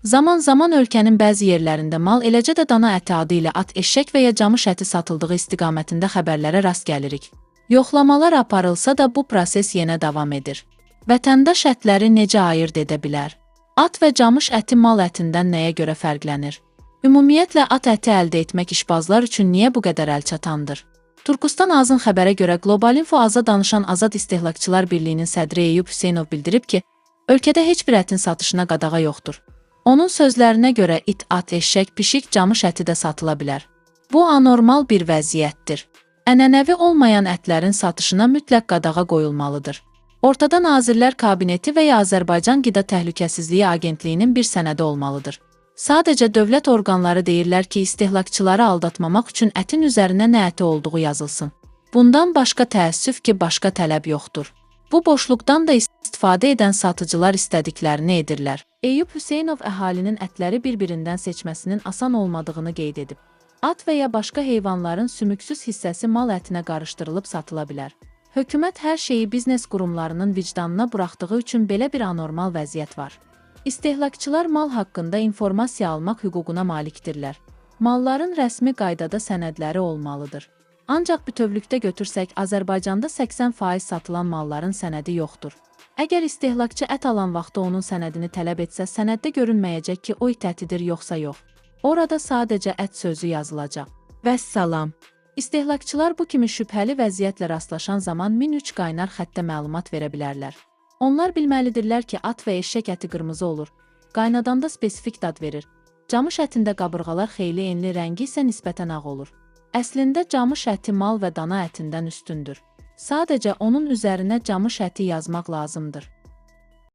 Zaman-zaman ölkənin bəzi yerlərində mal, eləcə də dana əti adı ilə at, eşşək və ya camış əti satıldığı istiqamətində xəbərlərə rast gəlirik. Yoxlamalar aparılsa da bu proses yenə davam edir. Vətəndaş ətləri necə ayırd edə bilər? At və camış əti mal ətindən nəyə görə fərqlənir? Ümumiyyətlə, at əti əldə etmək işbazlar üçün niyə bu qədər əlçatandır? Turkistan Azın xəbərə görə Global Info Aza danışan Azad İstehlakçılar Birliyinin sədri Eyüp Hüseynov bildirib ki, ölkədə heç bir ətin satışına qadağa yoxdur. Onun sözlərinə görə it, at, eşşək, pişik, camış əti də satıla bilər. Bu anormal bir vəziyyətdir. Ənənəvi olmayan ətlərin satışına mütləq qadağa qoyulmalıdır. Ortada Nazirlər Kabineti və ya Azərbaycan Qida Təhlükəsizliyi Agentliyinin bir sənədi olmalıdır. Sadəcə dövlət orqanları deyirlər ki, istehlakçıları aldatmamaq üçün ətin üzərinə nə əti olduğu yazılsın. Bundan başqa təəssüf ki, başqa tələb yoxdur. Bu boşluqdan da istifadə edən satıcılar istədiklərini edirlər. Eyüp Hüseynov əhalinin ətləri bir-birindən seçməsinin asan olmadığını qeyd edib. At və ya başqa heyvanların sümüksüz hissəsi mal ətinə qarışdırılıb satıla bilər. Hökumət hər şeyi biznes qurumlarının vicdanına buraxdığı üçün belə bir anormal vəziyyət var. İstehlakçılar mal haqqında informasiya almaq hüququna malikdirlər. Malların rəsmi qaydada sənədləri olmalıdır. Ancaq bütövlükdə götürsək, Azərbaycanda 80% satılan malların sənədi yoxdur. Əgər istehlakçı ət alan vaxtda onun sənədini tələb etsə, sənəddə görünməyəcək ki, o it ətidir yoxsa yox. Orada sadəcə ət sözü yazılacaq. Vəssalam. İstehlakçılar bu kimi şübhəli vəziyyətlə rastlaşan zaman 1003 qaynar xəttə məlumat verə bilərlər. Onlar bilməlidirlər ki, at və eşşək əti qırmızı olur, qaynadanda spesifik dad verir. Camış ətində qabırğalar xeyli enli, rəngi isə nisbətən ağ olur. Əslində camış əti mal və dana ətindən üstündür. Sadəcə onun üzərinə camış əti yazmaq lazımdır.